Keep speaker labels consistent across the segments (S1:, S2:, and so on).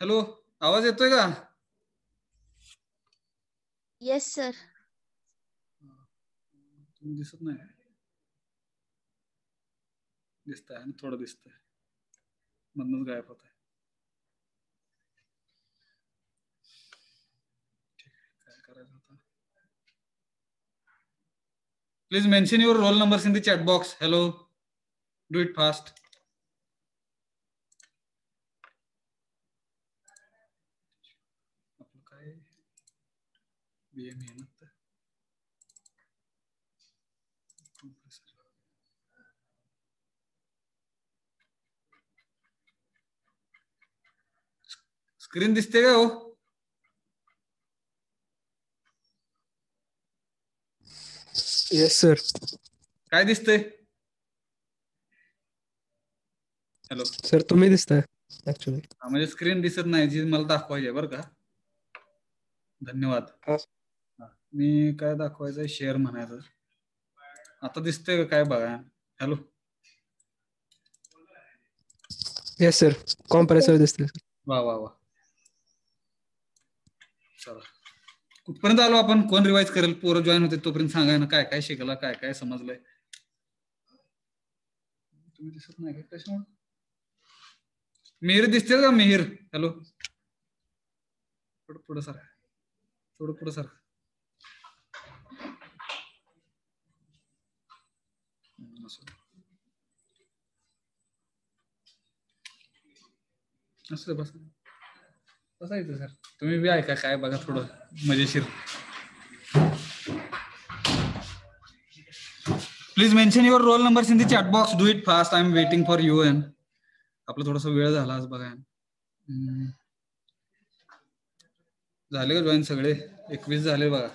S1: Hello, आवाज येतोय का?
S2: Yes sir.
S1: तुम्ही दिसत नाही. दिसतंय आणि थोडं दिसतंय, मधनच गायब होत आहे. काय करायचं आता? Please mention your roll numbers in the chat box. Hello, do it fast. आपलं काय BM आहे ना. स्क्रीन दिसते का हो?
S3: Yes sir.
S1: काय दिसतंय? हॅलो
S3: सर तुम्ही दिसताय ऍक्च्युली.
S1: म्हणजे स्क्रीन दिसत नाही जी मला दाखवायची आहे बरं का. धन्यवाद. मी काय दाखवायचं शेअर म्हणायचं. आता दिसतंय का काय बघा. Hello,
S3: yes sir. कॉम्प्रेसर दिसतंय.
S1: वा वा वा. चला, कुठपर्यंत आलो आपण? कोण रिवाइज करेल? पोरं जॉईन होते तोपर्यंत सांगाय ना काय काय शिकला, काय काय समजलंय. तुम्ही दिसत नाही का कशामुळे? मिहिर दिसते का? मिहिर, हॅलो, थोडं पुढं सर, थोडं पुढं सर. असं बस बसायचं सर. तुम्ही बी ऐका काय बघा थोडं मजेशीर. Please mention your roll numbers in the chat box. Do it fast. I am waiting for you. एन आपला थोडासा वेळ झाला आज बघा. झाले का जॉईन सगळे? 21 झाले बघा.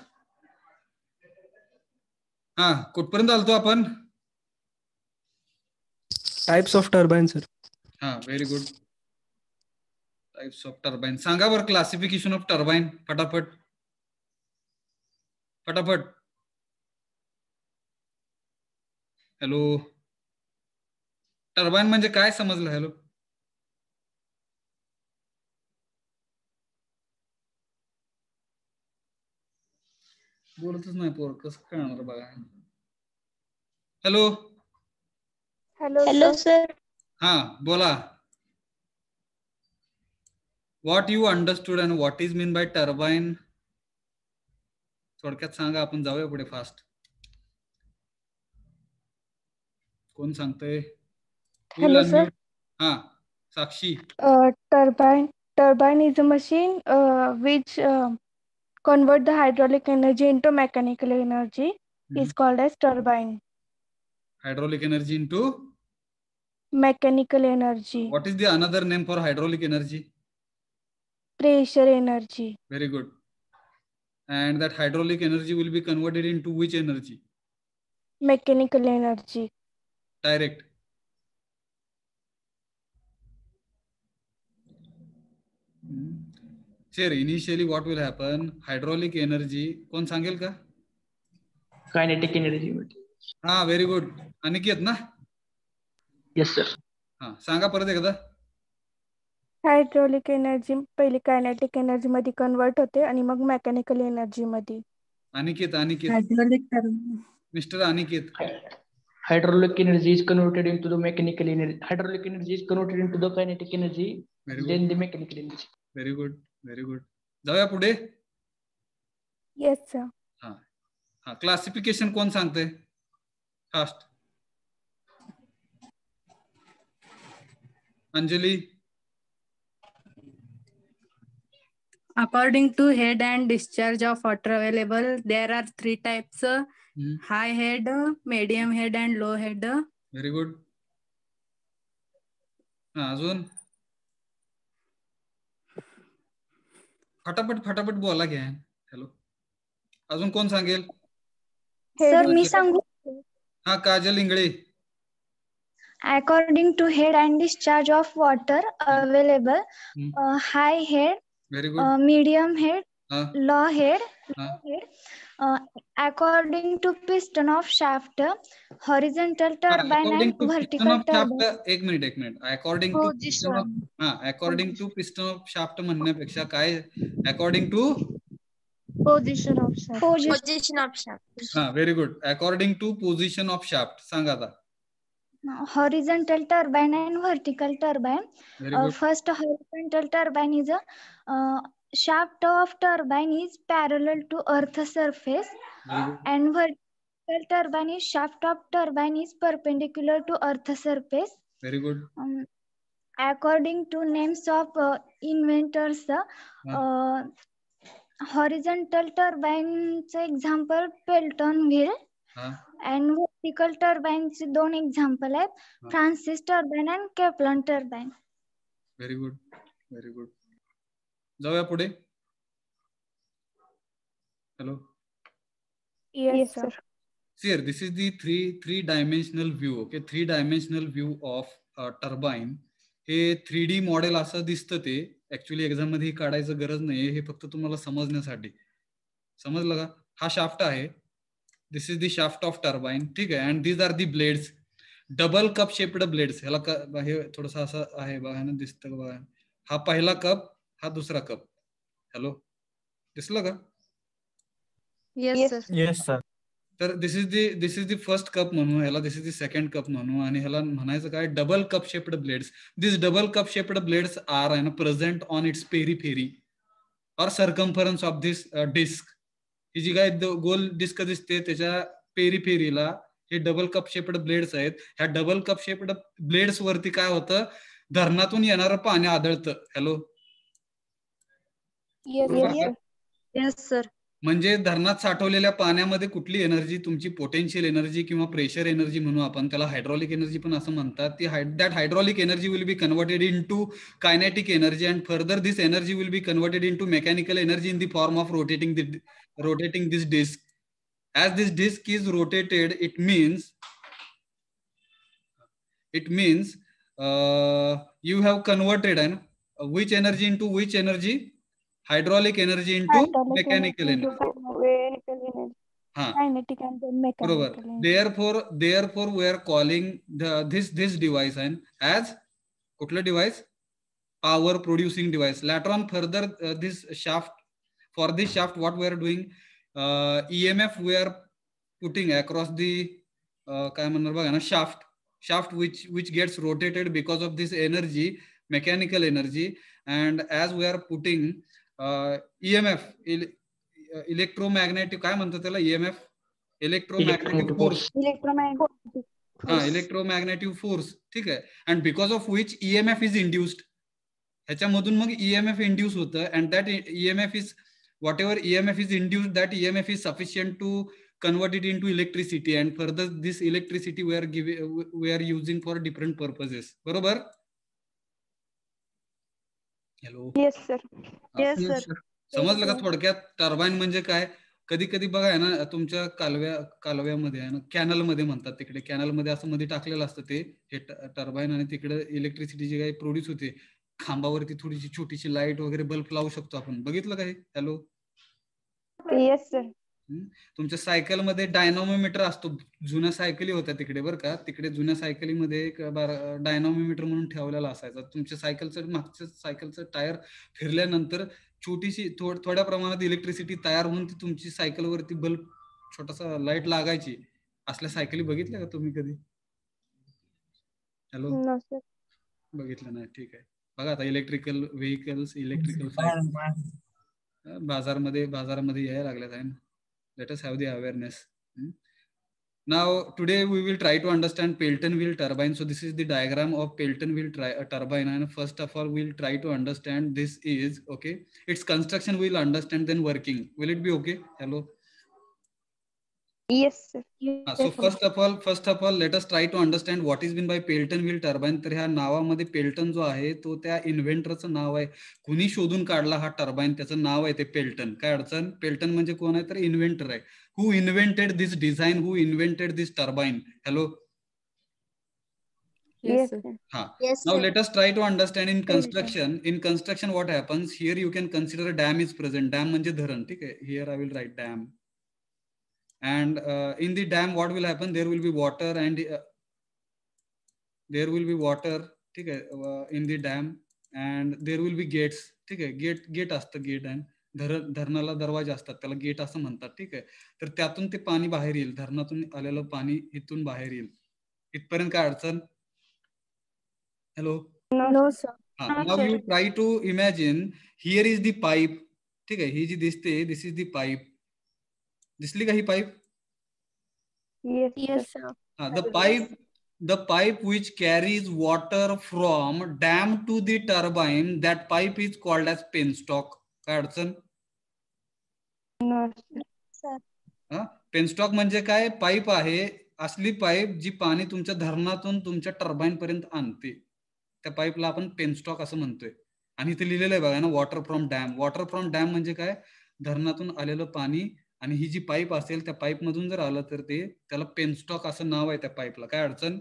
S1: हा, कुठपर्यंत आलतो आपण?
S3: Types of turbine sir.
S1: हा, very good. Types of turbine सांगा बरं. क्लासिफिकेशन ऑफ टर्बाइन फटाफट फटाफट. हॅलो, टर्बाइन म्हणजे काय समजलं? हॅलो, बोलतच नाही पोर, कसं कळणार बघा. Hello
S2: hello sir.
S1: हा बोला. What you understood and what is mean by turbine? थोडक्यात सांगा, आपण जाऊया पुढे फास्ट. कोण सांगतंय?
S4: Hello, sir.
S1: हा, साक्षी.
S4: Turbine is a machine which convert the hydraulic energy into mechanical energy. Is called as turbine.
S1: Hydraulic energy into
S4: Mechanical energy.
S1: what is the another name for hydraulic energy?
S4: Pressure energy.
S1: Very good. And that hydraulic energy will be converted into which energy?
S4: Mechanical energy.
S1: Direct. Sir, initially what will happen? Hydraulic energy कोण सांगेल का?
S5: Kinetic energy.
S1: हा, very good. Aniket ना?
S5: Yes sir.
S1: हा, सांगा परत एकदा.
S4: Hydraulic energy पहिली कायनेटिक एनर्जी मध्ये कन्वर्ट होते आणि मग मेकॅनिकल एनर्जी मध्ये.
S1: Aniket mister Aniket.
S5: Hydraulic energy is converted into the mechanical energy. Hydraulic energy is converted into the kinetic energy. Then the mechanical energy.
S1: Very good, very good. जाऊया पुढे.
S4: Yes sir.
S1: हा हा, classification कोण सांगते fast? Anjali.
S6: According to head and discharge of water available, there are 3 types: high head, medium head, and low head.
S1: Very good. अजून फटाफट बोला घ्या. हॅलो, अजून कोण सांगेल?
S2: सर मी सांगू?
S1: हा, Kajal Ingale.
S2: According to head and discharge of water available, high head,
S1: Very good.
S2: medium head, law head. According to piston of shaft, horizontal turbine and vertical turbine.
S1: एक minute according to piston of according to piston of shaft म्हणण्यापेक्षा काय according to
S2: Position of shaft.
S1: Very good. According to position of shaft सांगा आता.
S2: Horizontal turbine and vertical turbine. First, horizontal turbine is a shaft of turbine is parallel to earth surface, and vertical turbine is shaft of turbine is perpendicular to earth surface.
S1: Very good.
S2: According to names of inventors, horizontal turbine's example Pelton wheel. And vertical turbines दोन example आहेत, Francis turbine आणि Kaplan turbine.
S1: Very good, very good. जाऊया पुढे. Hello.
S4: Yes, sir.
S1: Here, this is the three-dimensional view. Okay, three-dimensional view of turbine. हे 3D model असं दिसतं. ते actually exam मध्ये काढायचं गरज नाही, हे फक्त तुम्हाला समजण्यासाठी. समजलं का? हा शाफ्ट आहे. This is the shaft of turbine. ठीक आहे. And these are the blades, double cup shaped blades. ह्याला हे थोडस असं आहे बघा ना, दिसतं का बघा. हा पहिला कप, हा दुसरा कप. हॅलो, दिसलं का?
S7: Yes sir.
S1: तर this is the first cup म्हणू, ह्याला this is the second cup म्हणू, आणि ह्याला म्हणायचं काय, double cup shaped blades. This double cup shaped blades are present on its periphery or circumference of this disc. ही जी काय गोल डिस्क दिसते त्याच्या पेरिफेरीला हे डबल कप शेप्ड ब्लेड्स आहेत. ह्या डबल कप शेप्ड ब्लेड्स वरती काय होतं, धरणातून येणारं पाणी आदळतं. हॅलो.
S2: Yes sir.
S1: म्हणजे धरणात साठवलेल्या पाण्यामध्ये कुठली एनर्जी, तुमची पोटेन्शियल एनर्जी किंवा प्रेशर एनर्जी म्हणू आपण, त्याला हायड्रॉलिक एनर्जी पण असं म्हणतात. ती that hydraulic energy will be converted into kinetic energy, and further this energy will be converted into mechanical energy in the form of rotating this disc. As this disc is rotated, it means you have converted which energy into which energy? Hydraulic energy into mechanical energy.
S4: Kinetic and then mechanical
S1: energy. Therefore we are calling this device as kutla device? Power producing device. Later on further this shaft, for this shaft what we are doing, EMF we are putting across the काय म्हणणार बघा ना, shaft which gets rotated because of this energy, mechanical energy, and as we are putting EMF, electromagnetic काय म्हणतात त्याला, EMF, electromagnetic force. Electromagnetic force. ठीक आहे. and because of which EMF is induced. ह्याच्यामधून मग EMF induce होतं, and that EMF is whatever EMF is induced, that EMF is sufficient to convert it into electricity, and further this electricity we are using for different purposes. बरोबर? Hello.
S4: Yes sir.
S2: Yes sir.
S1: समजलं का थोडक्यात turbine म्हणजे काय? कधी कधी बघा आहे ना, तुमच्या कालव्यामध्ये आहे ना, कॅनल मध्ये म्हणतात, तिकडे कॅनल मध्ये असं मध्ये टाकलेलं असतं ते हे टर्बाइन, आणि तिकडे इलेक्ट्रिसिटी जी काही प्रोड्यूस होते, खांबावरती थोडीशी छोटीशी लाईट वगैरे बल्ब लावू शकतो आपण. बघितलं का हे? हॅलो.
S4: Yes sir.
S1: तुमच्या सायकल मध्ये डायनॅमोमीटर असतो. जुन्या सायकली होत्या तिकडे बरं का, तिकडे जुन्या सायकलीमध्ये एक डायनॅमोमीटर म्हणून ठेवलेला असायचा. तुमच्या सायकलचं मागच्या सायकलचं टायर फिरल्यानंतर छोटीशी थोड्या प्रमाणात इलेक्ट्रिसिटी तयार होऊन ती तुमची सायकलवरती बल्ब छोटासा लाईट लागायची. असल्या सायकली बघितल्या का तुम्ही कधी? हॅलो. बघितलं नाही? ठीक आहे. बघा आता इलेक्ट्रिकल व्हेकल्स, इलेक्ट्रिकल बाजारामध्ये यायला लागल्यात आहे. Let us have the awareness. Now today we will try to understand Pelton wheel turbine. So this is the diagram of Pelton wheel turbine, and first of all we'll try to understand this is okay. Its construction we'll understand, then working. Will it be okay? Hello.
S4: Yes sir.
S1: So first of all let us try to understand what is meant by Pelton wheel turbine. तर ह्या नावामध्ये Pelton जो आहे तो त्या इन्व्हेंटरचं नाव आहे. कुणी शोधून काढला हा टर्बाइन त्याचं नाव आहे ते पेल्टन. काय अडचण? पेल्टन म्हणजे कोण आहे तर इन्व्हेंटर आहे. Who invented this design? Who invented this turbine? Hello.
S6: Yes, sir.
S2: Yes,
S1: Now
S2: sir.
S1: let us try to understand in construction. In construction, what happens here? You can consider a dam is present. Dam म्हणजे धरण, ठीक आहे? Here I will write dam. And in the dam, what will happen? There will be water and there will be water, ठीक आहे? In the dam, and there will be gates, ठीक आहे? Gate असतं, gate and धरणाला दरवाजे असतात, त्याला gate असं म्हणतात, ठीक आहे? तर त्यातून ते पाणी बाहेर येईल, धरणातून आलेलं पाणी इथून बाहेर येईल. इथपर्यंत काय अडचण? Hello.
S4: No, sir.
S1: Now you try to imagine, here is the pipe, ठीक आहे? ही जी दिसते, this is the pipe. दिसली का ही pipe?
S4: Yes, sir.
S1: The pipe which carries water from dam to the turbine, that pipe is called as penstock. काय अडचण?
S4: No,
S2: Sir.
S1: Penstock म्हणजे काय? Pipe आहे, असली पाईप जी पाणी तुमच्या धरणातून तुमच्या टर्बाईन पर्यंत आणते. त्या पाईपला आपण पेनस्टॉक असं म्हणतोय. आणि इथे लिहिलेलं आहे बघा ना, water from dam. Water from dam म्हणजे काय? धरणातून आलेलं पाणी, आणि ही जी पाईप असेल त्या पाईप मधून जर आलं तर ते त्याला पेनस्टॉक असं नाव आहे त्या पाईपला. काय अडचण?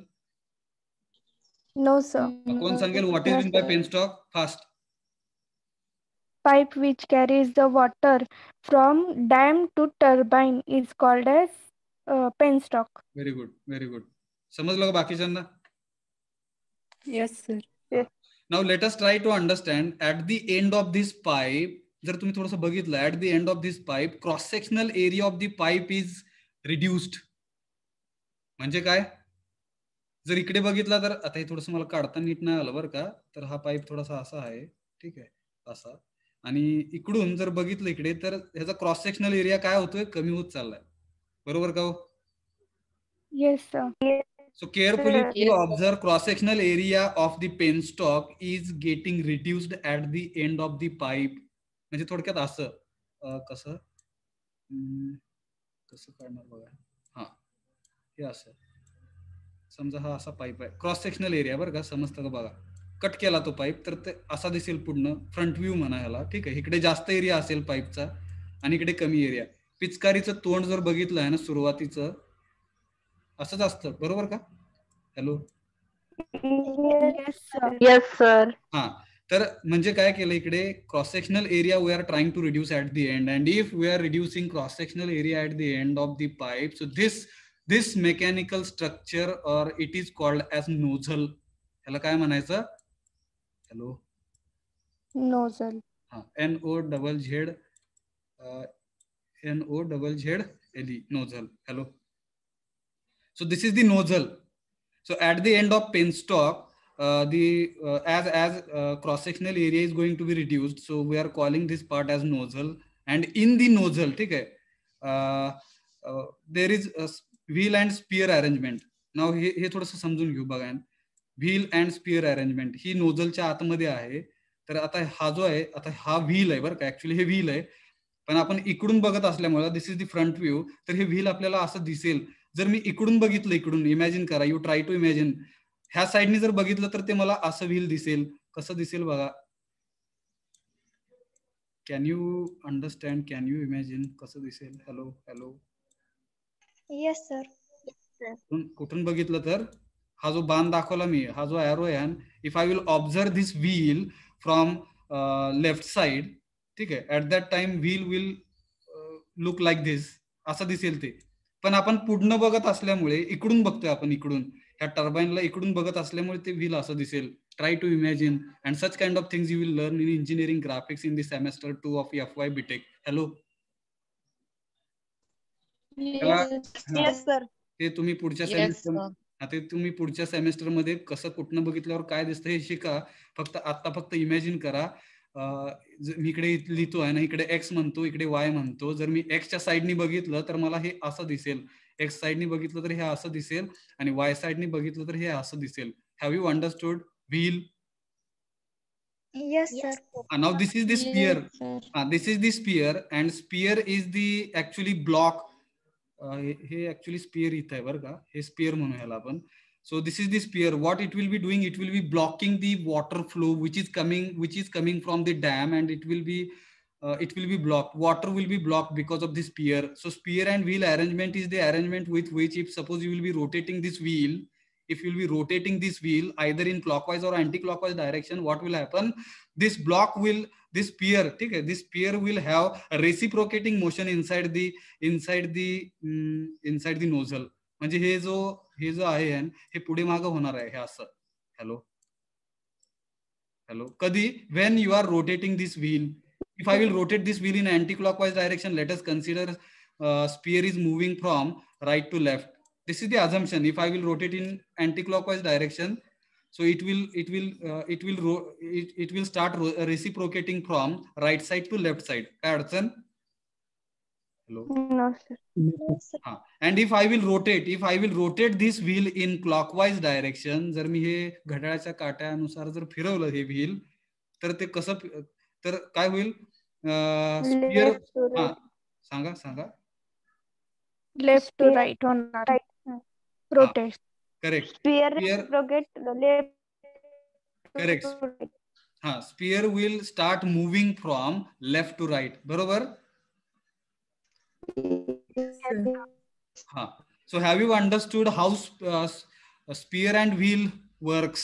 S4: No, sir.
S1: कोण सांगेल what is mean by penstock? Fast.
S4: Pipe which carries the water from dam to turbine is called as penstock.
S1: Very good, very good. समजलं का बाकीच्यांना?
S6: Yes, sir.
S1: Now let us try to understand at the end of this pipe. जर तुम्ही थोडंसं बघितलं, at the end of this pipe, cross sectional area of the pipe is reduced. म्हणजे काय? जर इकडे बघितला तर, आता हे थोडंसं मला काढता नीट नाही आलं बरं का, तर हा पाईप थोडासा असा आहे, ठीक आहे, असा. आणि इकडून जर बघितलं इकडे तर ह्याचा क्रॉस सेक्शनल एरिया काय होतोय? कमी होत चाललाय. बरोबर का हो?
S4: Yes, sir.
S1: So carefully to observe, cross-sectional area of the penstock is getting reduced at the end of the pipe. म्हणजे थोडक्यात असं कसं काढणार बघा. हा, हे असं समजा, हा असा पाईप आहे, क्रॉस सेक्शनल एरिया बरं का, समजतं का बघा? कट केला तो पाईप तर ते असा दिसेल पूर्ण, फ्रंट व्ह्यू म्हणा ह्याला, ठीक आहे? इकडे जास्त एरिया असेल पाईपचा आणि इकडे कमी एरिया. पिचकारीचं तोंड जर बघितलं आहे ना सुरुवातीचं, असंच असतं, बरोबर का? हॅलो.
S4: Yes, sir.
S1: हा, तर म्हणजे काय केलं इकडे? Cross sectional area we are trying to reduce at the end, and if we are reducing cross sectional area at the end of the pipe, so this mechanical structure or it is called as nozzle. ह्याला काय म्हणायचं? Hello.
S4: Nozzle.
S1: हा, NOZZLE, nozzle. Hello. So this is the nozzle. So at the end of penstock, as cross sectional area is going to be reduced, so we are calling this part as nozzle. And in the nozzle, ठीक आहे, there is a wheel and spear arrangement. Now हे थोडंसं समजून घेऊ बघा. Wheel and sphere arrangement ही नोझलच्या आतमध्ये आहे. तर आता हा जो आहे, आता हा व्हील आहे बरं का, ऍक्च्युली हे व्हील आहे, पण आपण इकडून बघत असल्यामुळे, दिस इज द फ्रंट व्ह्यू, तर हे व्हील आपल्याला असं दिसेल. जर मी इकडून बघितलं, इकडून इमॅजिन करा, यू ट्राय टू इमॅजिन, ह्या साईडनी जर बघितलं तर ते मला असं व्हील दिसेल. कसं दिसेल बघा? Can you understand? Can you imagine कसं दिसेल? Hello, hello.
S2: Yes sir.
S1: कुठून बघितलं तर हा जो बाण दाखवला मी, हा जो एरो आहे, if I will observe this wheel from left side, ठीक आहे, at that time wheel will look like this, असं दिसेल ते. पण आपण पुढनं बघत असल्यामुळे, इकडून बघतोय आपण, इकडून ह्या टर्बाईनला इकडून बघत असल्यामुळे ते व्हील असं दिसेल. Try to imagine, and such kind of things you will learn in engineering graphics in the semester 2 of FY BTech. Hello. ते तुम्ही पुढच्या सेमेस्टर मध्ये कसं कुठनं बघितल्यावर काय दिसतं हे शिका. फक्त इमॅजिन करा. मी इकडे लिहितोय ना, इकडे एक्स म्हणतो, इकडे वाय म्हणतो. जर मी एक्सच्या साईडनी बघितलं तर मला हे असं दिसेल, एक्स साईडनी बघितलं तर हे असं दिसेल, आणि वाय साईडनी बघितलं तर हे असं दिसेल. Have you understood? Wheel.
S2: Yes, sir.
S1: Now this is the spear. This is the spear, and spear is the actually block. हे actually spear इथं आहे बरं का, हे spear म्हणूया ह्याला आपण. So this is the spear. What it will be doing? It will be blocking the water flow which is coming from the dam, and it will be blocked. Water will be blocked because of the spear. So spear and wheel arrangement is the arrangement with which, if suppose you will be rotating this wheel, if you'll be rotating this wheel either in clockwise or anti-clockwise direction, what will happen? This spear, ठीक है, this spear will have a reciprocating motion inside the nozzle. म्हणजे हे जो आहे हे पुढे मागे होणार आहे, हे असं. हॅलो कधी? when you are rotating this wheel. If I will rotate this wheel in anti-clockwise direction, let us consider spear is moving from right to left. This is the assumption. If I will rotate in anti-clockwise direction, so it will start reciprocating from right side to left side. काय अडचण? Hello.
S4: No, sir.
S1: And if I will rotate this wheel in clockwise direction, जर मी हे घड्याळाच्या काट्यानुसार जर फिरवलं हे wheel, तर ते कसं, तर काय होईल? स्पियर, सांगा.
S4: लेफ्ट टू राईट होणार. Rotate.
S1: Correct.
S4: Sphere left.
S1: Correct. Sphere will start moving from left to right. बरोबर? So have you understood how spear and wheel works?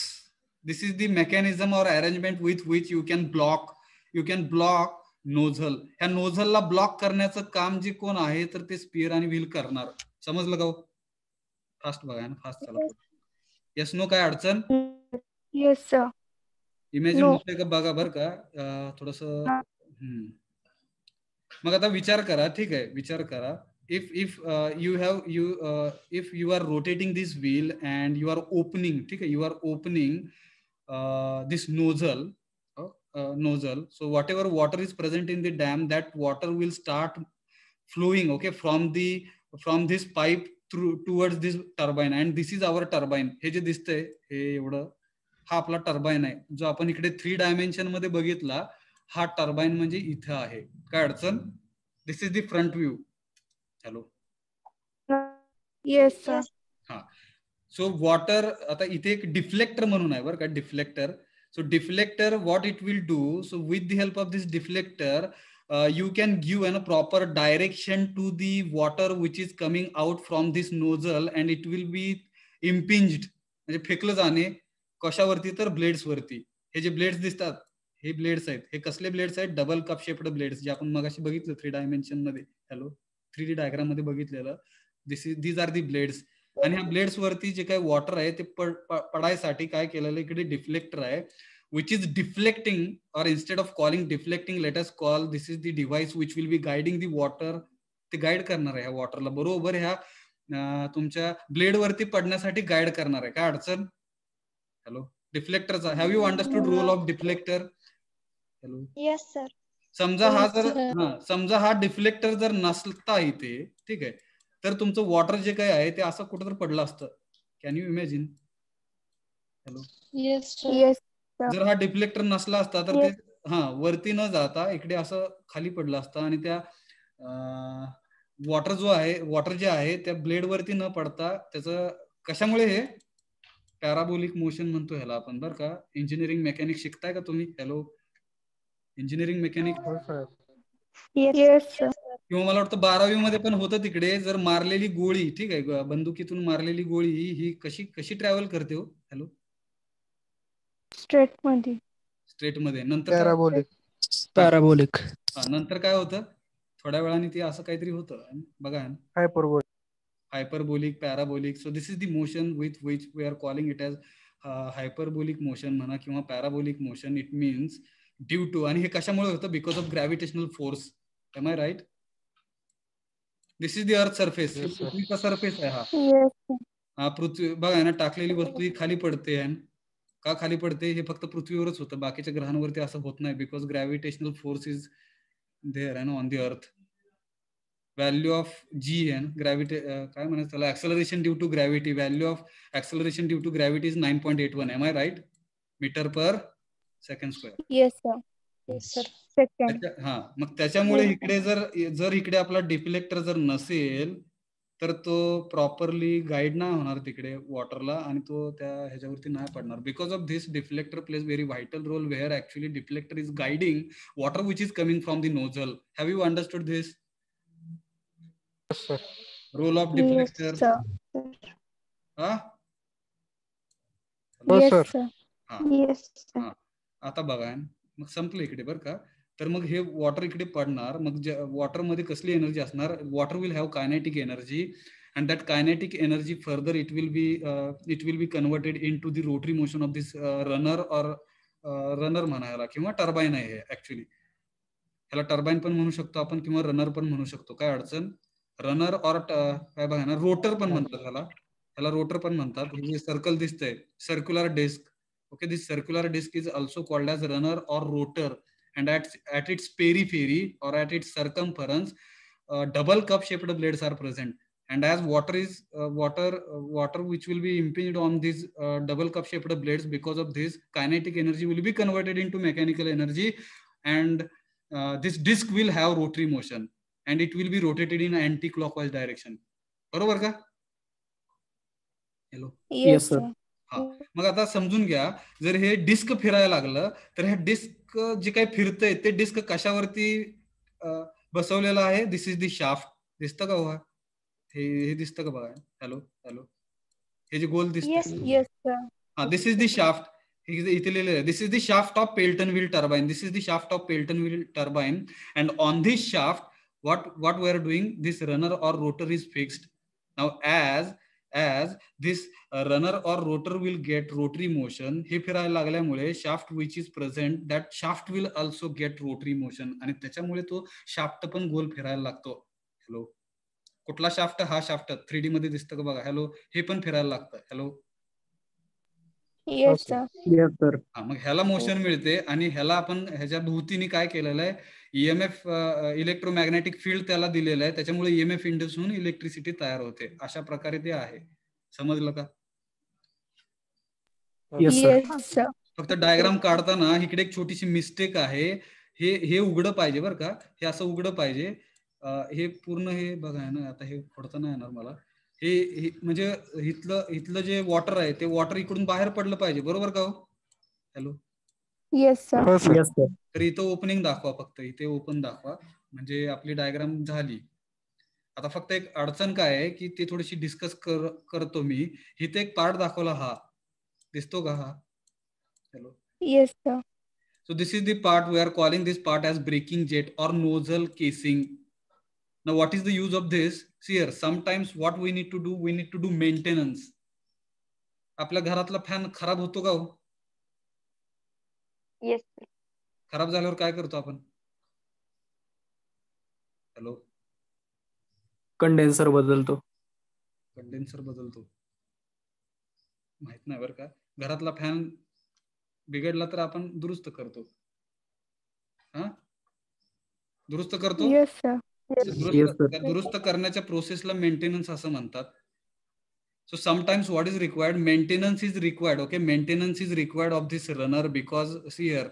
S1: This is the mechanism or arrangement with which you can block nozzle. ह्या nozzle ला block करण्याचं काम जे कोण आहे तर ते स्पियर आणि व्हील करणार. समजलं का? फास्ट बघा ना, फास्ट चला. Yes no? काय अडचण?
S4: Yes sir.
S1: इमॅजिन होतंय का बघा बरं का, थोडस. मग आता विचार करा, ठीक आहे, विचार करा. if you are rotating this wheel and you are opening, ठीक आहे, you are opening this nozzle, so whatever water is present in the dam, that water will start flowing, okay, from this pipe towards this turbine, and this is our turbine. हे जे दिसतंय हे एवढं, हा आपला turbine आहे, जो आपण इकडे 3 डायमेन्शन मध्ये बघितला. हा टर्बाईन म्हणजे इथे आहे. काय अडचण? This is the front view. Hello.
S4: Yes sir.
S1: So water, आता इथे एक डिफ्लेक्टर म्हणून आहे बरं का, deflector. So deflector, what it will do, so with the help of this deflector you can give a proper direction to the water which is coming out from this nozzle, and it will be impinged, म्हणजे फेकलं जाणे कशावरती, तर blades वरती. हे जे blades दिसतात हे blades आहेत. हे कसले ब्लेड्स आहेत? डबल कप शेप्ड ब्लेड्स, जे आपण मगाशी बघितलं 3 डायमेन्शन मध्ये. हॅलो, 3D डायग्राम मध्ये बघितलेलं. These are the blades. आणि ह्या ब्लेड्स वरती जे काही वॉटर आहे ते पडायसाठी काय केलेलं, इकडे डिफ्लेक्टर आहे, which is deflecting, or instead of calling deflecting, let us call this is the device which will be guiding the water. ते गाईड करणार आहे ह्या वॉटरला बरोबर ह्या तुमच्या ब्लेड वरती पडण्यासाठी गाईड करणार आहे. काय अडचण? हॅलो, डिफ्लेक्टरचा have you understood role of deflector? Hello.
S2: Yes sir.
S1: समजा हा डिफ्लेक्टर जर नसता इथे, ठीक आहे, तर तुमचं वॉटर जे काय आहे ते असं कुठं तर पडलं असतं. Can you imagine? Hello.
S4: Yes.
S1: जर हा डिफ्लेक्टर नसला असता तर ते वरती न जाता इकडे असं खाली पडलं असतं, आणि त्या वॉटर जे आहे त्या ब्लेड वरती न पडता त्याचं कशामुळे, हे पॅराबोलिक मोशन म्हणतो ह्याला आपण बरं का. इंजिनिअरिंग मेकॅनिक शिकताय का तुम्ही? Hello, engineering mechanic. किंवा मला वाटतं 12वी मध्ये पण होतं तिकडे. जर मारलेली गोळी, ठीक आहे, बंदुकीतून मारलेली गोळी ही कशी ट्रॅव्हल करते हो? हॅलो.
S4: स्ट्रेट मध्ये. नंतर
S3: पॅराबोलिक.
S1: नंतर काय होतं? थोड्या वेळाने ते असं काहीतरी होतं बघा. Hyperbolic, parabolic. So this is the motion with which we are calling it as hyperbolic motion म्हणा किंवा parabolic motion. It means due to, आणि हे कशामुळे होतं? Because of gravitational force. Am I right? This is the earth surface. पृथ्वीचा surface आहे हा पृथ्वी. बघा ना, टाकलेली वस्तू ही खाली पडते. का खाली पडते? हे फक्त पृथ्वीवरच होतं, बाकीच्या ग्रहांवरती असं होत नाही. Because gravitational force is there आहे ना ऑन दी अर्थ. व्हॅल्यू ऑफ जी आहे ना, ग्रॅव्हिटी काय म्हणायचं त्याला, acceleration due to gravity. Value of acceleration due to gravity is 9.81. Am I right? Metre per second square.
S4: Yes sir.
S1: मग त्याच्यामुळे इकडे जर इकडे आपला डिफ्लेक्टर जर नसेल तर तो प्रॉपरली गाईड नाही होणार तिकडे वॉटरला, आणि तो त्या ह्याच्यावरती नाही पडणार. Because of this deflector plays very vital role, where actually deflector is guiding water which is coming from the nozzle. Have you understood this? Role of deflector.
S4: Yes, sir.
S1: हा आता बघा मग संपलं इकडे बरं का. तर मग हे वॉटर इकडे पडणार, मग वॉटर मध्ये कसली एनर्जी असणार, water will have kinetic energy and that kinetic energy further it will be converted into the rotary motion of this runner or runner म्हणायला किंवा टर्बाईन आहे हे ऍक्च्युली. ह्याला टर्बाईन पण म्हणू शकतो आपण किंवा रनर पण म्हणू शकतो, काय अडचण. रनर और काय बघा ना, रोटर पण म्हणतात ह्याला रोटर पण म्हणतात. हे जे सर्कल दिसतंय circular disc, okay, this circular disk is also called as runner or rotor, and at its periphery or at its circumference double cup shaped blades are present, and as water is water which will be impinged on these double cup shaped blades, because of this kinetic energy will be converted into mechanical energy, and this disk will have rotary motion and it will be rotated in anti-clockwise direction. बरोबर का? Hello.
S4: Yes, sir.
S1: हा मग आता समजून घ्या, जर हे disk फिरायला लागलं तर हे डिस्क जे काही फिरतंय ते डिस्क कशावरती बसवलेलं आहे. This is the shaft. दिसतं का बघा, हे दिसतं का बघा. हॅलो हॅलो, हे जे गोल दिसतं.
S4: Yes, sir.
S1: हा, दिस इज द शाफ्ट. इथे लिहिलेलं आहे, this is the shaft of Pelton wheel turbine. This is the shaft of Pelton wheel turbine, and on this shaft what we are doing, this runner or rotor is fixed. Now as this runner or rotor will get rotary motion, हे फिरायला लागल्यामुळे shaft which is present, that shaft will also get rotary motion, आणि त्याच्यामुळे तो shaft पण गोल फिरायला लागतो. Hello, कुठला शाफ्ट? हा शाफ्ट 3D मध्ये दिसतं का बघा. हॅलो, हे पण फिरायला लागतं. Hello.
S4: Yes, sir.
S3: Yes, sir.
S1: हा, मग ह्याला मोशन मिळते आणि ह्याला आपण ह्याच्या भोवतीने काय केलेलं आहे, ईएमएफ इलेक्ट्रोमॅग्नेटिक फील्ड त्याला दिलेलं आहे, त्याच्यामुळे ईएमएफ इंड्यूस होऊन इलेक्ट्रिसिटी तयार होते. अशा प्रकारे ते आहे. समजलं का?
S3: Yes, sir.
S4: Yes, sir.
S1: फक्त डायग्राम काढताना इकडे एक छोटीशी मिस्टेक आहे. हे उघडं पाहिजे बरं का, हे असं उघडं पाहिजे. हे पूर्ण हे बघा ना, आता हे खोडता नाही येणार मला. हे म्हणजे इथलं जे वॉटर आहे ते वॉटर इकडून बाहेर पडलं पाहिजे. बरोबर का? Hello.
S4: Yes, sir.
S3: Yes, sir.
S1: तर इथं ओपनिंग दाखवा, फक्त इथे ओपन दाखवा, म्हणजे आपली डायग्राम झाली. आता फक्त एक अडचण काय आहे की ते थोडीशी डिस्कस करतो मी. इथे एक पार्ट दाखवला, हा दिसतो का? हा hello.
S4: Yes, sir.
S1: So this is the part we are calling this part as braking jet or nozzle casing. Now what is the use of this? See here, sometimes what we need to do maintenance. आपल्या घरातला fan खराब होतो का हो?
S7: Yes.
S1: खराब झाल्यावर काय करतो आपण? हॅलो.
S3: कंडेन्सर बदलतो.
S1: कंडेन्सर बदलतो, माहित नाही बरं का. घरातला फॅन बिघडला तर आपण दुरुस्त करतो. हा, दुरुस्त करतो.
S4: Yes, sir.
S3: Yes, sir.
S1: दुरुस्त करण्याच्या प्रोसेसला मेंटेनन्स असं म्हणतात. So sometimes what is required? Maintenance is required. Okay, maintenance is required of this runner because see here,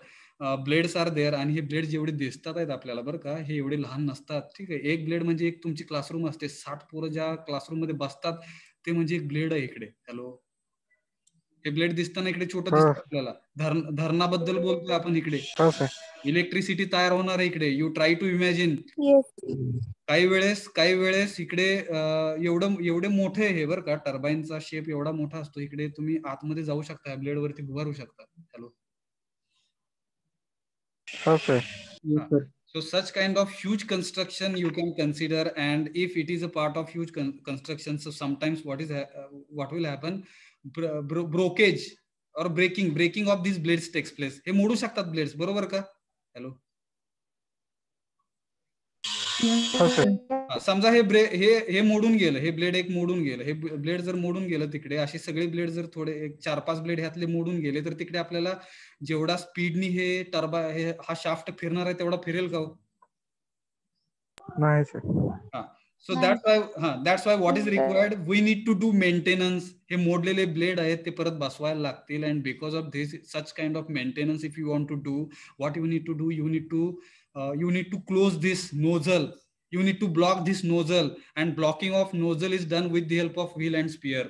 S1: blades are there, आणि हे ब्लेड जेवढे दिसतात आहेत आपल्याला बरं का, हे एवढे लहान नसतात. ठीक आहे, एक ब्लेड म्हणजे एक तुमची क्लासरूम असते, 60 पोरं ज्या क्लासरूम मध्ये बसतात ते म्हणजे एक ब्लेड आहे इकडे. हॅलो, हे ब्लेड दिसताना इकडे छोटं दिसतं आपल्याला. धरणाबद्दल बोलतोय आपण इकडे. इलेक्ट्रिसिटी तयार होणार आहे इकडे. You try to imagine. काही वेळेस इकडे एवढे मोठे हे बरं का, टर्बाईनचा शेप एवढा मोठा असतो इकडे, तुम्ही आतमध्ये जाऊ शकता, ब्लेड वरती उभारू शकता. Hello.
S3: Okay. Yes, sir.
S1: So such kind of huge construction you can consider, and if it is a part of huge construction, so sometimes what will happen, brokerage or breaking of these blades takes place. हे मोडू शकतात blades, बरोबर का? Hello. समजा हे मोडून गेलं, हे ब्लेड एक मोडून गेलं, हे ब्लेड जर मोडून गेलं तिकडे, असे सगळे ब्लेड जर थोडे 4-5 ब्लेड ह्यातले मोडून गेले तर तिकडे आपल्याला जेवढा स्पीडनी हे हा शाफ्ट फिरणार आहे तेवढा फिरेल का?
S3: नाही sir.
S1: So that's why what is required, we need to do maintenance. हे मोडलेले ब्लेड आहेत ते परत बसवायला लागतील, and because of this such kind of maintenance if you want to do, what you need to do, you need to close this nozzle. You need to block this nozzle, and blocking of nozzle is done with the help of wheel and spear.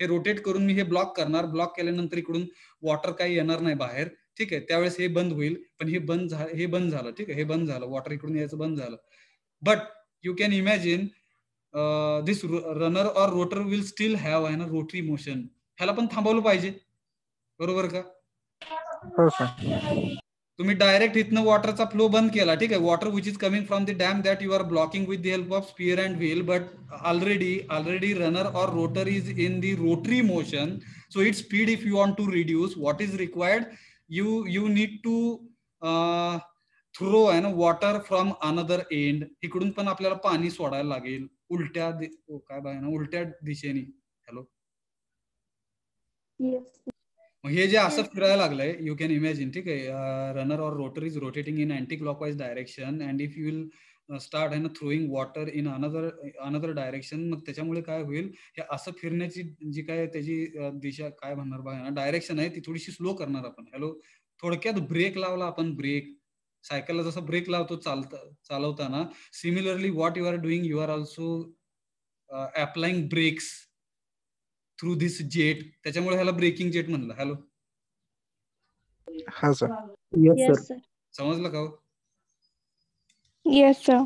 S1: हे rotate करून मी हे block करणार, block केल्यानंतर इकडून water काही येणार नाही बाहेर. ठीक आहे, त्यावेळेस हे बंद होईल, पण हे बंद झालं. ठीक आहे, हे बंद झालं, वॉटर इकडून यायचं बंद झालं. But you can imagine this runner or rotor will still have rotary motion. ह्याला पण थांबवलं पाहिजे. बरोबर का?
S3: हो सर.
S1: तुम्ही डायरेक्ट इथनं वॉटरचा फ्लो बंद केला, ठीक आहे. Water which is coming from the dam that you are blocking with the help of spear and wheel, but already runner or rotor is in the rotary motion, so its speed if you want to reduce, what is required, you need to throw आहे ना water from another end. इकडून पण आपल्याला पाणी सोडायला लागेल उलट्या उलट्या दिशेने. हॅलो, मग हे जे असं फिरायला लागलंय, यू कॅन इमॅजिन, ठीक आहे. Runner or rotor is rotating in anti clockwise direction and if you will start आहे ना throwing water in another direction, मग त्याच्यामुळे काय होईल, हे असं फिरण्याची जी काय त्याची दिशा काय म्हणणार बघा, डायरेक्शन आहे ती थोडीशी स्लो करणार आपण. हॅलो, थोडक्यात ब्रेक लावला आपण, ब्रेक सायकलला जसा ब्रेक लावतो चालवताना, similarly what you are doing, you are also applying brakes through this jet, त्याच्यामुळे ह्याला ब्रेकिंग जेट म्हणलं. हॅलो,
S3: हा सर.
S4: Yes, sir.
S1: समजलं का?
S4: Yes, sir.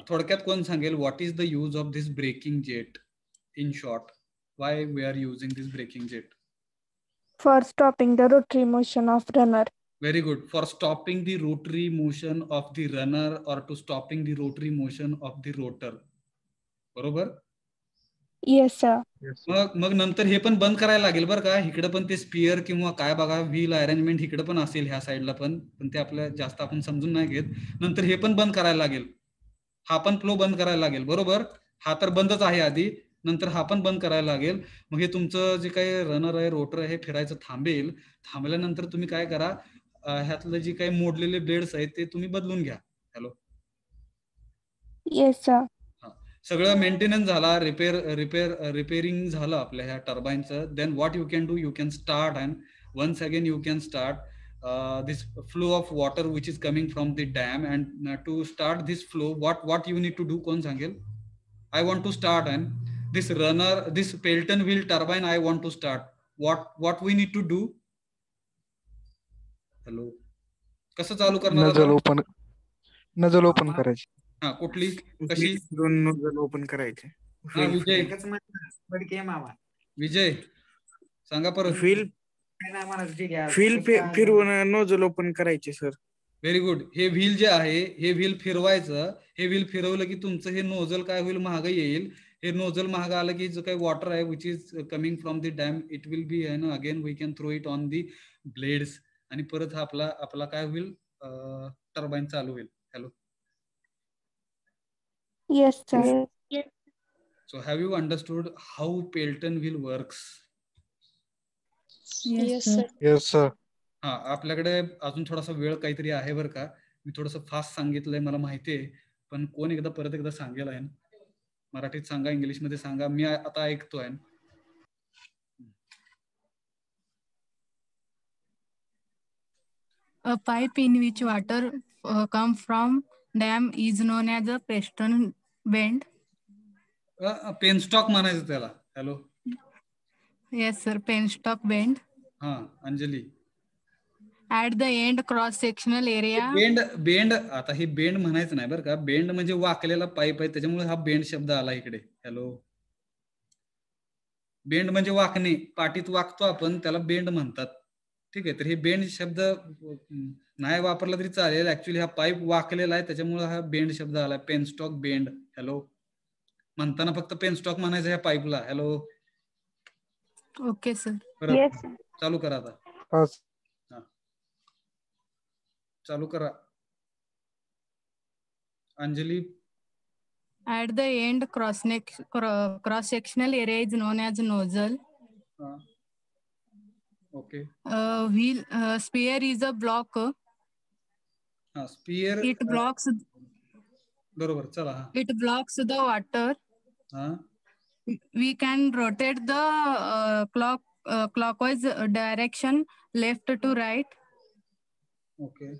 S1: थोडक्यात कोण सांगेल what is the use of this braking jet in short, why we are using this braking jet?
S4: For stopping the rotary motion of runner.
S1: Very good. For stopping the rotary motion of the runner or to stopping the rotary motion of the rotor. बरोबर?
S4: Yes, sir.
S1: मग नंतर हे पण बंद करायला लागेल बरं का. इकडे पण ते स्पियर किंवा काय बघा व्हील अरेंजमेंट इकडे पण असेल, ह्या साईडला पण ते आपल्या जास्त आपण समजून नाही घेत. नंतर हे पण बंद करायला लागेल, हा पण फ्लो बंद करायला लागेल. बरोबर, हा तर बंदच आहे आधी, नंतर हा पण बंद करायला लागेल. मग हे तुमचं जे काही रनर आहे, रोटर आहे, फिरायचं थांबेल. थांबल्यानंतर तुम्ही काय करा, ह्यातलं जे काही मोडलेले ब्लेड्स आहेत ते तुम्ही बदलून घ्या. Hello,
S4: Yes, sir.
S1: सगळं मेंटेनन्स झाला, रिपेअरिंग झालं आपल्या ह्या टर्बाईनचं. Then what you can do, you can start and once again you can start this flow of water which is coming from the dam. And to start this flow, what you need to do, कोण सांगेल? I want to start and this runner, this Pelton wheel turbine, I want to start. What we need to do? Hello, कसं चालू करणार?
S3: Nasal open करायची.
S1: हा, कुठली, कशी?
S3: 2 nasal open करायचे.
S1: विजय सांगा परत.
S3: व्हील फिरवून नोजल ओपन करायचे सर.
S1: Very good. हे व्हील जे आहे, हे व्हील फिरवायचं. हे व्हील फिरवलं की तुमचं हे नोझल काय होईल, महाग येईल. हे नोझल महाग आलं की जो काही वॉटर आहे which is coming from the dam, it will be आहे ना again we can throw it on the blades, आणि परत हा आपला काय होईल, टर्बाईन चालू होईल. Hello,
S4: Yes, sir.
S1: so have you understood how Pelton wheel works?
S6: Yes, sir.
S3: Yes sir.
S1: हा, आपल्याकडे अजून थोडासा वेळ काहीतरी आहे बरं का. मी थोडस फास्ट सांगितलंय, मला माहितीये, पण कोण परत एकदा सांगेल आहे ना, मराठीत सांगा, इंग्लिश मध्ये सांगा, मी आता ऐकतोय.
S6: A pipe in which water come from dam is known as a Preston bend.
S1: Penstock म्हणायचं त्याला. Hello,
S6: Yes, sir. Penstock bend.
S1: हा, Anjali.
S6: At the end cross sectional area.
S1: Bend आता हे बेंड म्हणायचं नाही बरं का. बेंड म्हणजे वाकलेला पाईप आहे, त्याच्यामुळे हा बेंड शब्द आला इकडे. हॅलो, बेंड म्हणजे वाकणे, पाठीत वाकतो आपण, त्याला बेंड म्हणतात. ठीक आहे, तर हे बेंड शब्द नाही वापरला तरी चालेल. ऍक्च्युली हा पाईप वाकलेला आहे, त्याच्यामुळे हा बेंड शब्द आला, पेनस्टॉक बेंड. हॅलो, म्हणताना फक्त पेनस्टॉक म्हणायचं ह्या पाईपला. Hello,
S6: okay sir.
S4: Yes, sir.
S1: चालू करा आता. हा, चालू करा Anjali.
S6: At the end cross sectional area is known as nozzle.
S1: Okay.
S6: Wheel sphere is a block.
S1: Sphere.
S6: It blocks.
S1: बरोबर, चला.
S6: It blocks the water. We can rotate the clockwise direction, left to right.
S1: Okay.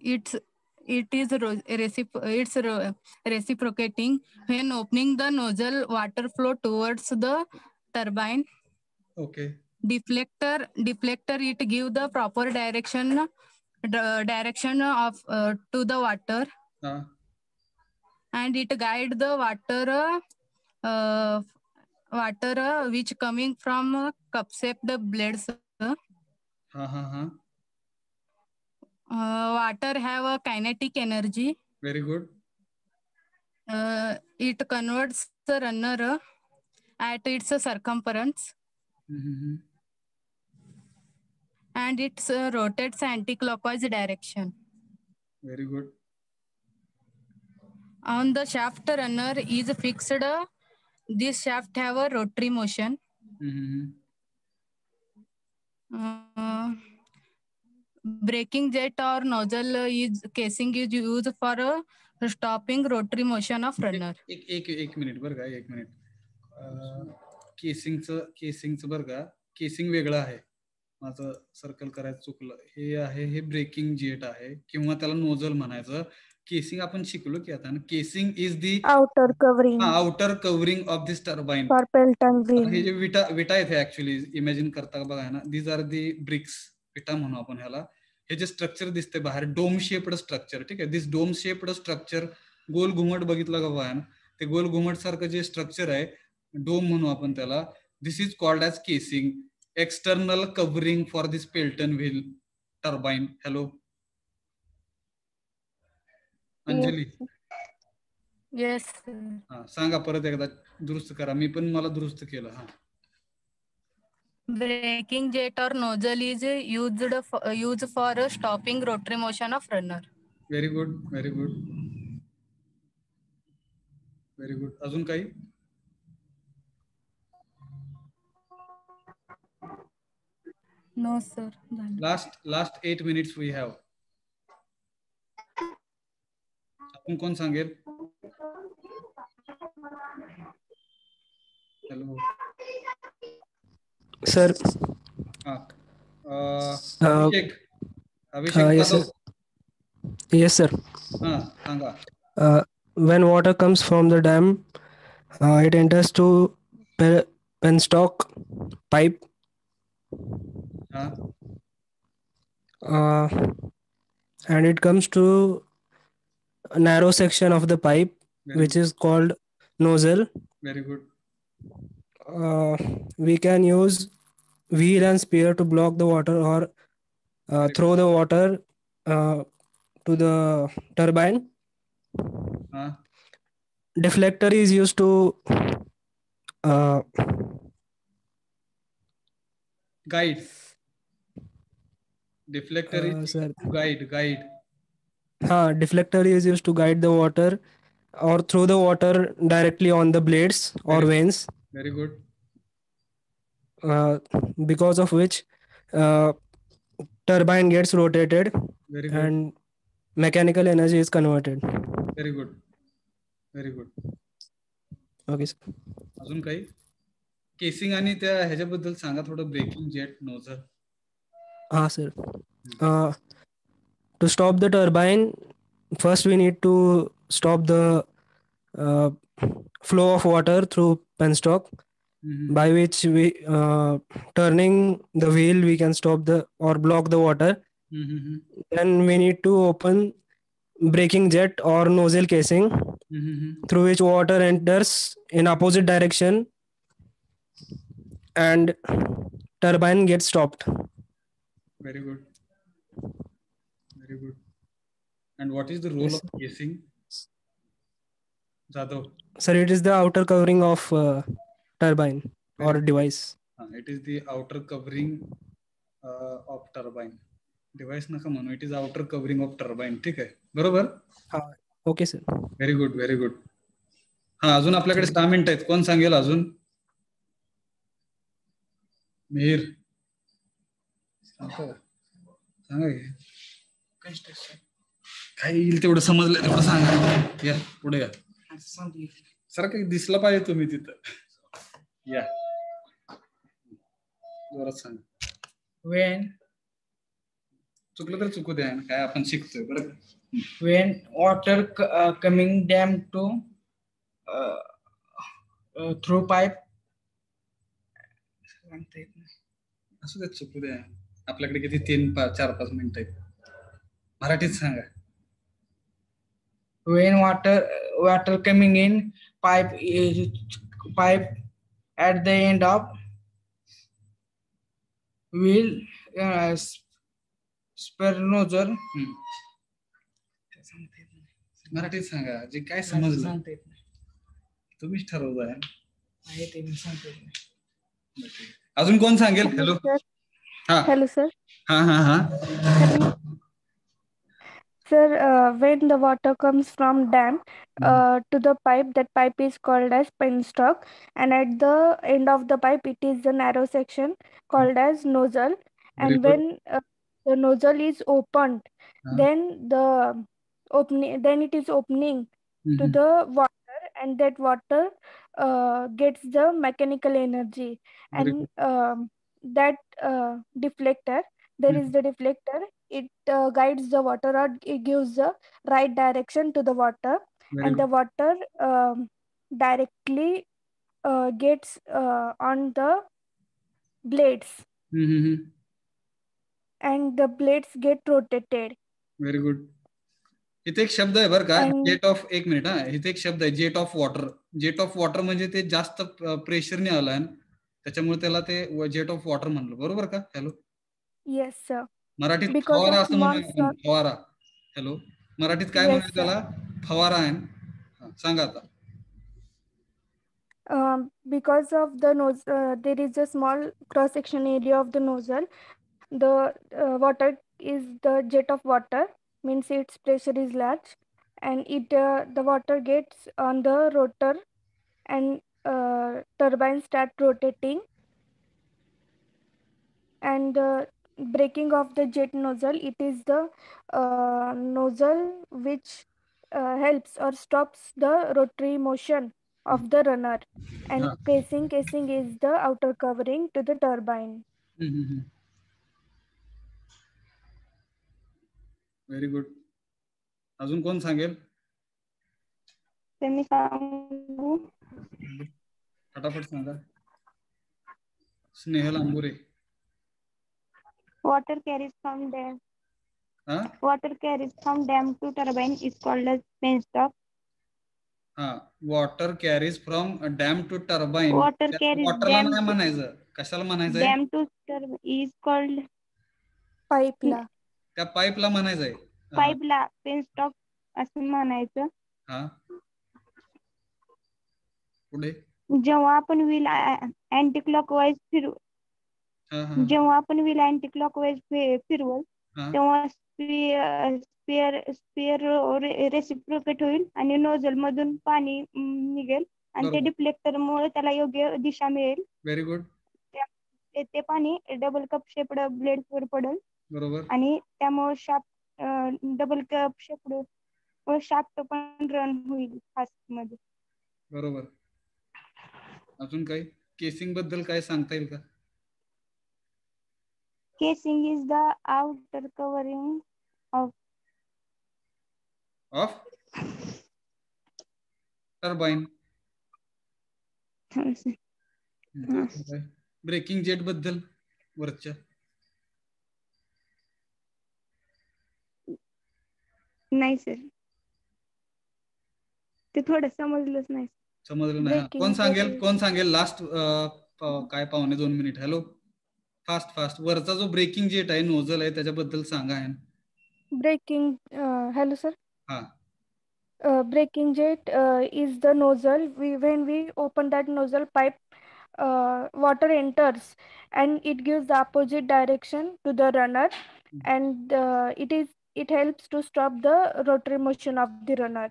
S6: It's reciprocating. When opening the nozzle, water flow towards the turbine.
S1: Okay.
S6: Deflector it give the proper direction of to the water. And it guide the water water which coming from cup-shaped blades. Water have a kinetic energy.
S1: Very good.
S6: It converts the runner at its circumference. And it rotates anti-clockwise direction.
S1: Very good.
S6: On the shaft runner is fixed. This shaft have a rotary motion. Braking jet or nozzle casing is used for stopping rotary motion of runner.
S1: एक minute बरं का, एक minute. केसिंगचं बरं का, casing वेगळं आहे. माझं circle करायचं चुकलं. हे आहे, हे ब्रेकिंग जेट आहे किंवा त्याला नोझल म्हणायचं. केसिंग आपण शिकलो की आता. Casing is the
S4: outer
S1: covering of this turbine.
S4: for Pelton wheel.
S1: हे जे विटा येथे ऍक्च्युअली इमॅजिन करता बघा ना, दीज आर दी ब्रिक्स, विटा म्हणू आपण ह्याला. हे जे स्ट्रक्चर दिसते बाहेर, डोम शेप्ड स्ट्रक्चर, ठीक आहे. दिस डोम शेप्ड स्ट्रक्चर, गोल घुमट बघितलं का बघा ना, ते गोल घुमट सारखं जे स्ट्रक्चर आहे, डोम म्हणू आपण त्याला. This is called as casing, external covering for this Pelton wheel turbine. Hello Anjali.
S6: Yes.
S1: सांगा परत एकदा, दुरुस्त करा. मी पण मला दुरुस्त केलं.
S6: Braking jet or nozzle is used for stopping rotary motion of runner.
S1: Very good, very good, very good. अजून काही?
S6: No sir.
S1: Last 8 minutes we have. आपण कोण सांगेल? Hello
S7: sir.
S1: Abhishek.
S7: Yes sir.
S1: सांगा.
S7: When water comes from the dam, it enters to penstock pipe. And it comes to a narrow section of the pipe, which is called nozzle.
S1: Very good.
S7: We can use wheel and spear to block the water or throw the water to the turbine. Deflector is used to
S1: guide. Deflector is to guide.
S7: Deflector is used to guide the water or throw the water directly on the blades or vanes.
S1: Very good.
S7: Because of which turbine gets rotated.
S1: Very good.
S7: And mechanical energy is converted.
S1: Very good. Very good.
S7: Okay sir.
S1: अजून काही? Casing आणि त्या ह्याच्याबद्दल सांगा थोडं. Braking jet, nozzle.
S7: Sir. To stop the turbine, first we need to stop the flow of water through penstock, by which we turning the wheel we can stop or block the water. Then we need to open braking jet or nozzle casing, through which water enters in opposite direction and turbine gets stopped.
S1: Very good. Very good. And what is the role of casing? Jadhav.
S7: Sir, it is the outer covering of turbine or device.
S1: It is the outer covering of turbine. Device नका म्हणू. It is outer covering of turbine. ठीक आहे, बरोबर?
S7: Okay sir.
S1: Very good, very good. अजून आपल्याकडे 6 मिनिटं आहेत. कोण सांगेल अजून? मिहिर सांगा. काय येईल तेवढं समजलं तेवढं सांगा. या पुढे या. सर काही दिसला पाहिजे तुम्ही तिथं. या जोरात सांग.
S8: When
S1: चुकलं तर चुकू द्या, काय आपण शिकतोय बरं.
S8: when water coming dam to through pipe.
S1: असू द्या, चुकू द्या. आपल्याकडे किती 3-4-5 मिनिटं आहेत. मराठीत सांगा.
S8: When water coming in pipe at the end of wheel spare nozzle.
S1: मराठीत सांगा जे काय समजलं तुम्हीच ठरवताय. अजून कोण सांगेल? हॅलो.
S4: Hello, sir.
S1: हा.
S4: Sir, when the water comes from dam to the pipe, that pipe is called as penstock, and at the end of the pipe, it is the narrow section called as nozzle.
S1: Very
S4: And
S1: good.
S4: when the nozzle is opened, then it is opening to the water, and that water gets the mechanical energy,
S1: Very
S4: and that deflector, there is the deflector. It guides the water, or it gives the right direction to the water,
S1: Very
S4: and
S1: good.
S4: the water directly gets on the blades, and the blades get rotated.
S1: Very good. इथे एक शब्द आहे बरं का,
S4: And-
S1: jet of, एक minute हा, इथे एक शब्द आहे jet of water. Jet of water म्हणजे ते जास्त प्रेशरने आलाय त्याच्यामुळे त्याला ते जेट ऑफ वॉटर म्हणलं, बरोबर का? हॅलो.
S4: Yes, sir.
S1: मराठीत
S4: Because
S1: फवारा
S4: of
S1: असं
S4: small
S1: म्हणूया आपण, फवारा. हॅलो, मराठीत काय
S4: Yes,
S1: म्हणूया
S4: sir.
S1: त्याला? फवारा आहे. सांगा आता.
S4: Because of the nozzle, there is a small cross-section area of the nozzle. The water is the jet of water, means its pressure is large, and the water gets on the rotor, and turbine start rotating, and breaking of the jet nozzle, it is the nozzle which helps or stops the rotary motion of the runner, and casing is the outer covering to the turbine.
S1: Very good. अजून कोण सांगेल?
S2: त्यांनी सांगू.
S1: फटाफट सांगा. Snehal Ambure.
S2: Water carries from dam. Water carries from dam to turbine is called as penstock.
S1: Water carries from dam to turbine.
S2: Water carries
S1: वॉटरला
S2: dam
S1: नाही म्हणायचं, कशाला म्हणायचंय?
S2: dam to turbine is called
S4: पाईपला.
S1: त्या पाईपला म्हणायचंय.
S2: पाईपला पेनस्टॉक असं म्हणायचं.
S1: पुढे
S2: जेव्हा आपण व्हील अँटी क्लॉकवाईज फिरवू, जेव्हा आपण व्हील अँटी क्लॉकवाईज फिरवू तेव्हा स्पियर रेसिप्रोकेट होईल आणि नोझल मधून पाणी निघेल आणि ते डिफ्लेक्टर मुळे त्याला योग्य दिशा मिळेल.
S1: Very good.
S2: ते पाणी डबल कप शेपड ब्लेड वर पडेल.
S1: बरोबर.
S2: आणि त्यामुळे shaft double cup shaped shaft पण रन होईल फास्ट मध्ये.
S1: बरोबर. अजून काही केसिंग बद्दल काय सांगता येईल का?
S2: Casing is the outer covering of
S1: turbine. Braking jet बद्दल वरच्या?
S2: नाही सर, ते थोडं समजलंच नाही.
S1: समजलं नाही. कोण सांगेल लास्ट काय पावणे 2 मिनिट. हॅलो, फास्ट वरचा जो ब्रेकिंग जेट आहे, नोझल आहे, त्याच्याबद्दल सांगा.
S4: Breaking, hello sir. Breaking jet is the nozzle. When we open that nozzle pipe, water enters and it gives the opposite direction to the runner, and it helps to stop the rotary motion of the runner.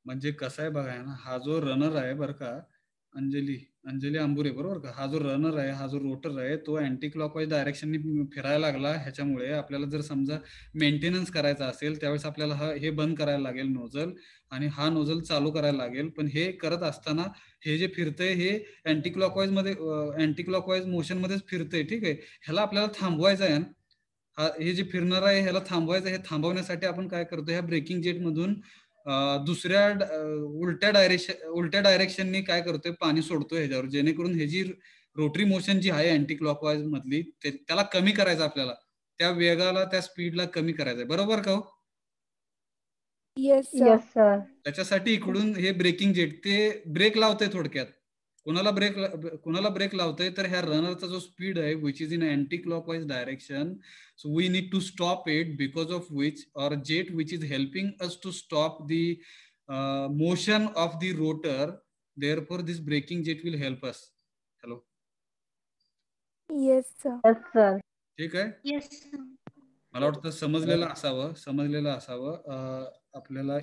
S1: म्हणजे कसं आहे बघा ना, हा जो runner आहे बरं का, अंजली अंबुरे, बरोबर का? हा जो रनर आहे, हा जो रोटर आहे, तो अँटी क्लॉकवाईज डायरेक्शननी फिरायला लागला. ह्याच्यामुळे आपल्याला जर समजा मेंटेनन्स करायचा असेल त्यावेळेस आपल्याला हे बंद करायला लागेल नोझल, आणि हा नोझल चालू करायला लागेल. पण हे करत असताना हे जे फिरतंय हे अँटी क्लॉकवाईज मोशन मध्येच फिरतंय. ठीक आहे, ह्याला आपल्याला थांबवायचं आहे. हे जे फिरणार आहे ह्याला थांबवायचं. हे थांबवण्यासाठी आपण काय करतो, ह्या ब्रेकिंग जेट मधून दुसऱ्या उलट्या डायरेक्शननी काय करतोय, पाणी सोडतोय ह्याच्यावर, जेणेकरून ह्याची रोटरी मोशन जी आहे अँटी क्लॉकवाईज मधली त्याला कमी करायचं, आपल्याला त्या वेगाला, त्या स्पीडला कमी करायचंय. बरोबर का?
S4: Yes sir.
S1: त्याच्यासाठी इकडून हे ब्रेकिंग जेट ते ब्रेक लावतंय थोडक्यात. कोणाला ब्रेक लावतोय तर ह्या रनरचा जो स्पीड आहे which is in anti clockwise direction, so we need to stop it because of which or jet which is helping us to stop the motion of the rotor, therefore this braking jet will help us. Hello,
S4: yes sir.
S1: ठीक आहे.
S2: Yes.
S1: मला वाटतं समजलेलं असावं. आपल्याला